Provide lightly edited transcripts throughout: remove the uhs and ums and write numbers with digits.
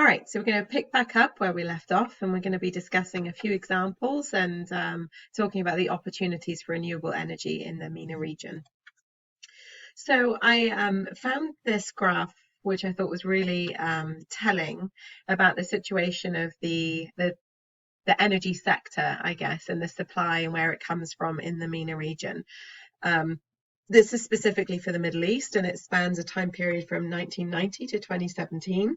All right, so we're going to pick back up where we left off, and we're going to be discussing a few examples and talking about the opportunities for renewable energy in the MENA region. So I found this graph, which I thought was really telling about the situation of the energy sector, I guess, and the supply and where it comes from in the MENA region. This is specifically for the Middle East, and it spans a time period from 1990 to 2017.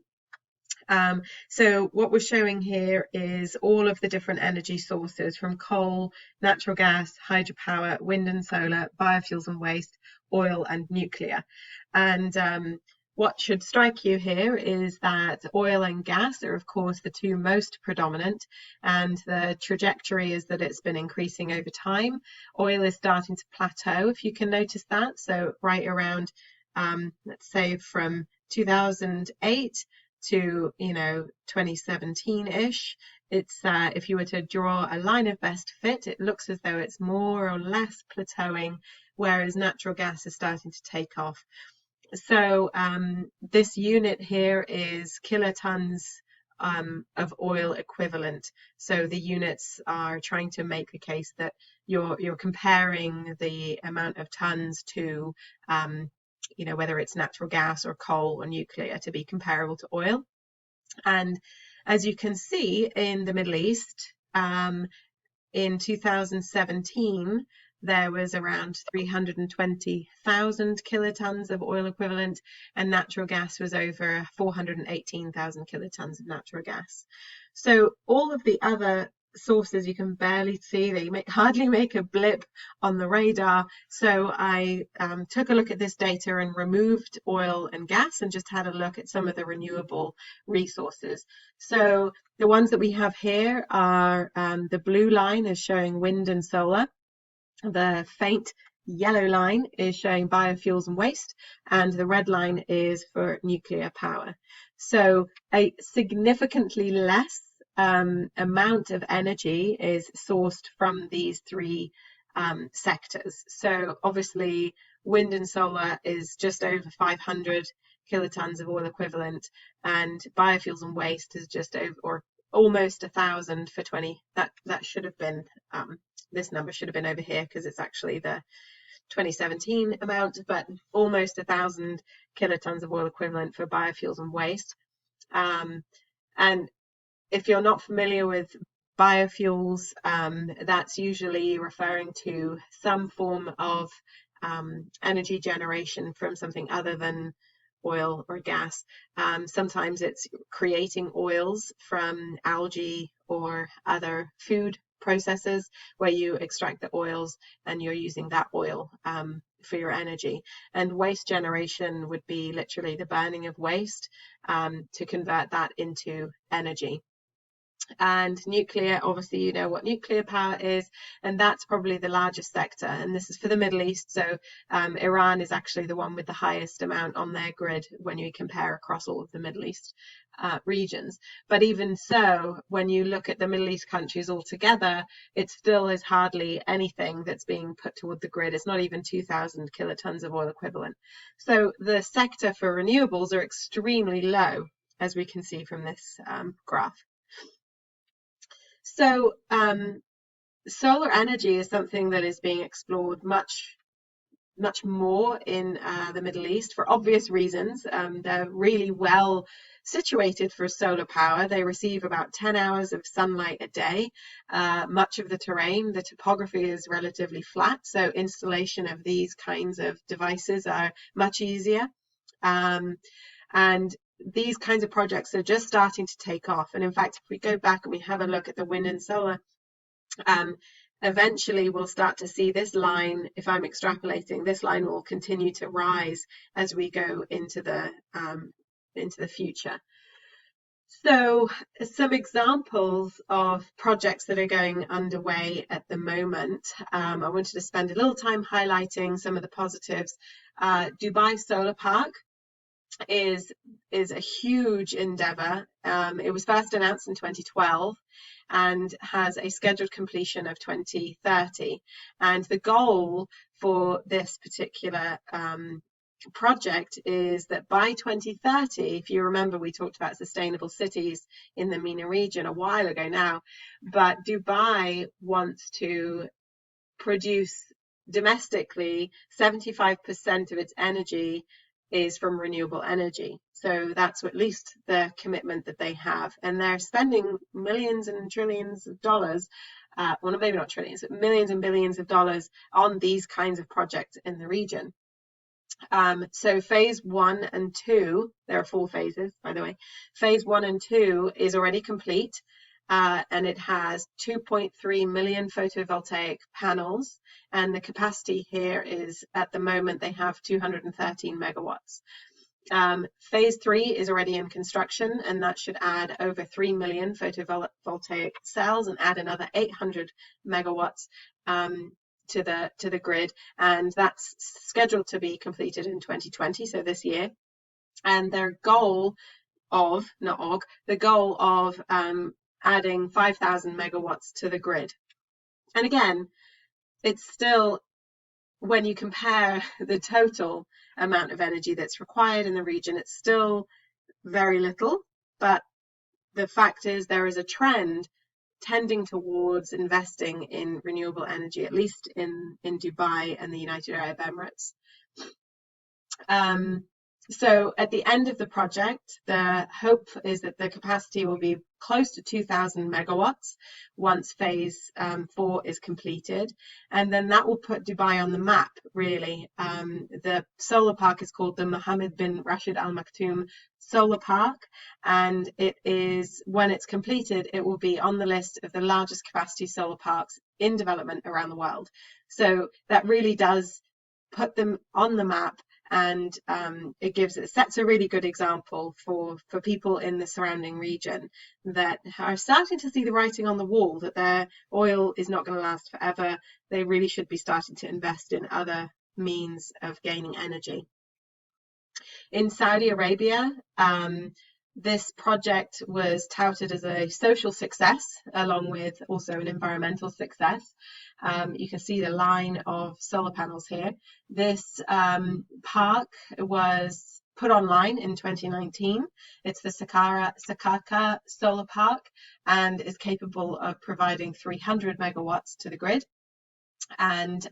So what we're showing here is all of the different energy sources from coal, natural gas, hydropower, wind and solar, biofuels and waste, oil and nuclear. And what should strike you here is that oil and gas are, of course, the two most predominant, and the trajectory is that it's been increasing over time. Oil is starting to plateau, if you can notice that. So right around, let's say from 2008 to 2017-ish, it's if you were to draw a line of best fit, it looks as though it's more or less plateauing, whereas natural gas is starting to take off. So this unit here is kilotons of oil equivalent. So the units are trying to make the case that you're comparing the amount of tons to whether it's natural gas or coal or nuclear to be comparable to oil. And as you can see in the Middle East, in 2017, there was around 320,000 kilotons of oil equivalent, and natural gas was over 418,000 kilotons of natural gas. So all of the other sources you can barely see, they hardly make a blip on the radar. So I took a look at this data and removed oil and gas and just had a look at some of the renewable resources. So the ones that we have here are the blue line is showing wind and solar. The faint yellow line is showing biofuels and waste, and the red line is for nuclear power. So a significantly less amount of energy is sourced from these three sectors. So obviously wind and solar is just over 500 kilotons of oil equivalent, and biofuels and waste is just over or almost 1,000 for 20. That should have been this number should have been over here because it's actually the 2017 amount, but almost 1,000 kilotons of oil equivalent for biofuels and waste. And if you're not familiar with biofuels, that's usually referring to some form of energy generation from something other than oil or gas. Sometimes it's creating oils from algae or other food processes where you extract the oils and you're using that oil for your energy. And waste generation would be literally the burning of waste to convert that into energy. And nuclear, obviously you know what nuclear power is, and that's probably the largest sector, and this is for the Middle East. So Iran is actually the one with the highest amount on their grid when you compare across all of the Middle East regions. But even so, when you look at the Middle East countries altogether, it still is hardly anything that's being put toward the grid. It's not even 2,000 kilotons of oil equivalent. So the sector for renewables are extremely low, as we can see from this graph. So solar energy is something that is being explored much more in the Middle East for obvious reasons. They're really well situated for solar power. They receive about 10 hours of sunlight a day. Much of the terrain, the topography is relatively flat, so installation of these kinds of devices are much easier. And these kinds of projects are just starting to take off. And in fact, if we go back and we have a look at the wind and solar, eventually we'll start to see this line, if I'm extrapolating, this line will continue to rise as we go into the future. So some examples of projects that are going underway at the moment. I wanted to spend a little time highlighting some of the positives. Dubai Solar Park is a huge endeavor. It was first announced in 2012 and has a scheduled completion of 2030. And the goal for this particular project is that by 2030, if you remember, we talked about sustainable cities in the MENA region a while ago now, but Dubai wants to produce domestically 75% of its energy is from renewable energy. So that's at least the commitment that they have. And they're spending millions and trillions of dollars, well, maybe not trillions, but millions and billions of dollars on these kinds of projects in the region. So phase 1 and 2, there are 4 phases, by the way. Phase 1 and 2 is already complete, and it has 2.3 million photovoltaic panels, and the capacity here is, at the moment, they have 213 megawatts. Phase 3 is already in construction, and that should add over 3 million photovoltaic cells and add another 800 megawatts to the grid, and that's scheduled to be completed in 2020, so this year. And their goal of adding 5,000 megawatts to the grid. And again, it's still, when you compare the total amount of energy that's required in the region, it's still very little, but the fact is there is a trend tending towards investing in renewable energy, at least in Dubai and the United Arab Emirates. So at the end of the project, the hope is that the capacity will be close to 2,000 megawatts once phase 4 is completed. And then that will put Dubai on the map, really. The solar park is called the Mohammed bin Rashid Al Maktoum Solar Park. And it is, when it's completed, it will be on the list of the largest capacity solar parks in development around the world. So that really does put them on the map. And it sets a really good example for people in the surrounding region that are starting to see the writing on the wall, that their oil is not going to last forever. They really should be starting to invest in other means of gaining energy. In Saudi Arabia, this project was touted as a social success, along with also an environmental success. You can see the line of solar panels here. This park was put online in 2019. It's the Sakaka Solar Park and is capable of providing 300 megawatts to the grid. And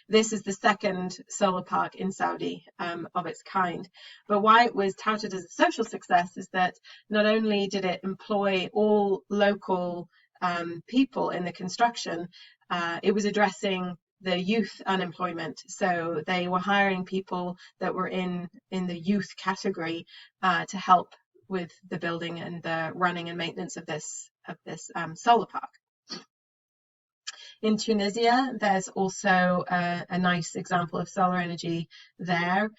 this is the second solar park in Saudi of its kind. But why it was touted as a social success is that not only did it employ all local people in the construction, it was addressing the youth unemployment. So they were hiring people that were in the youth category to help with the building and the running and maintenance of this solar park. In Tunisia, there's also a nice example of solar energy there.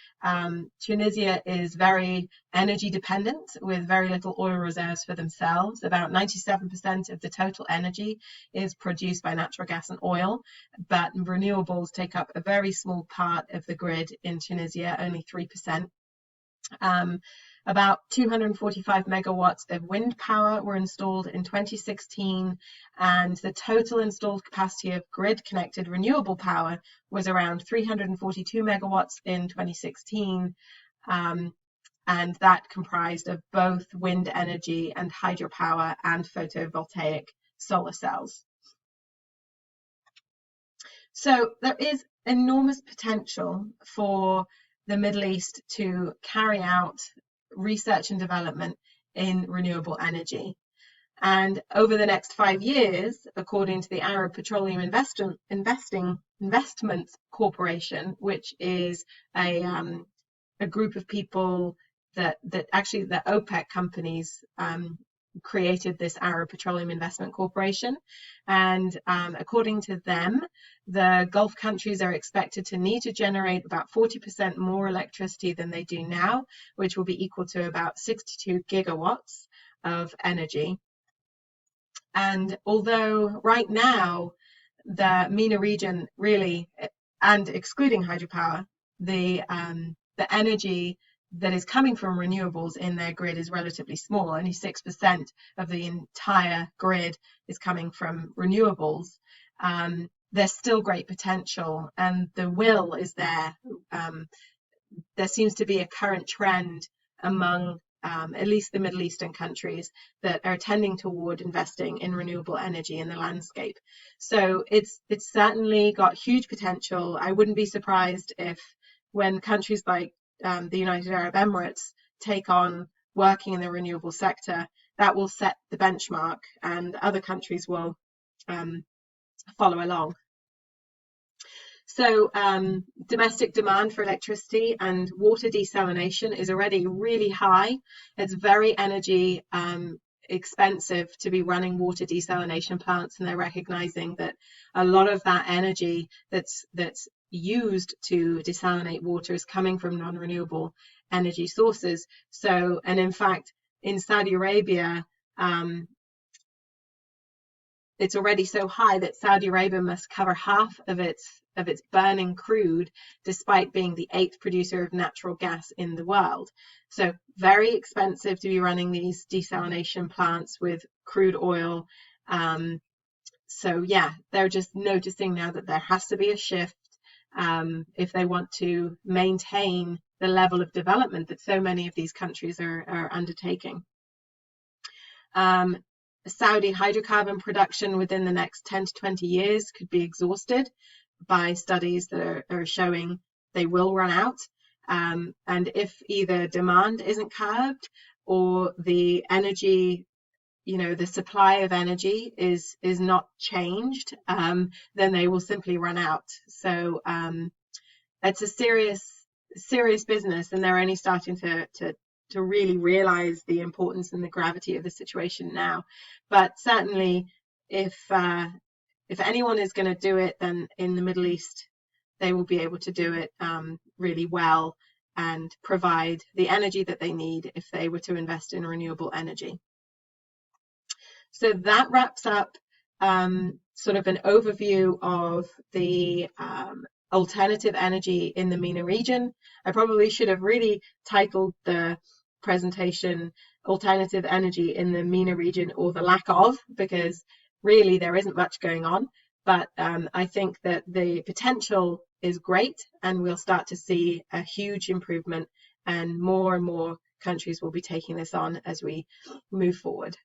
Tunisia is very energy dependent with very little oil reserves for themselves. About 97% of the total energy is produced by natural gas and oil, but renewables take up a very small part of the grid in Tunisia, only 3%. About 245 megawatts of wind power were installed in 2016, and the total installed capacity of grid-connected renewable power was around 342 megawatts in 2016, and that comprised of both wind energy and hydropower and photovoltaic solar cells. So there is enormous potential for the Middle East to carry out research and development in renewable energy. And over the next 5 years, according to the Arab Petroleum Investments Corporation, which is a group of people that actually the OPEC companies created this Arab Petroleum Investment Corporation. And according to them, the Gulf countries are expected to need to generate about 40% more electricity than they do now, which will be equal to about 62 gigawatts of energy. And although right now the MENA region really, and excluding hydropower, the energy that is coming from renewables in their grid is relatively small. Only 6% of the entire grid is coming from renewables. There's still great potential, and the will is there. there seems to be a current trend among at least the Middle Eastern countries that are tending toward investing in renewable energy in the landscape. So it's certainly got huge potential. I wouldn't be surprised if when countries like the United Arab Emirates take on working in the renewable sector, that will set the benchmark and other countries will follow along. So domestic demand for electricity and water desalination is already really high. It's very energy expensive to be running water desalination plants, and they're recognizing that a lot of that energy that's used to desalinate water is coming from non-renewable energy sources. So, and in fact, in Saudi Arabia, it's already so high that Saudi Arabia must cover half of its burning crude, despite being the 8th producer of natural gas in the world. So very expensive to be running these desalination plants with crude oil. So yeah, they're just noticing now that there has to be a shift if they want to maintain the level of development that so many of these countries are undertaking. Saudi hydrocarbon production within the next 10 to 20 years could be exhausted by studies that are showing they will run out. And if either demand isn't curbed or the energy, the supply of energy is not changed, then they will simply run out. So it's a serious business, and they're only starting to really realize the importance and the gravity of the situation now. But certainly, if anyone is going to do it, then in the Middle East, they will be able to do it really well and provide the energy that they need if they were to invest in renewable energy. So that wraps up sort of an overview of the alternative energy in the MENA region. I probably should have really titled the presentation Alternative Energy in the MENA region, or the lack of, because really there isn't much going on. But I think that the potential is great, and we'll start to see a huge improvement, and more countries will be taking this on as we move forward.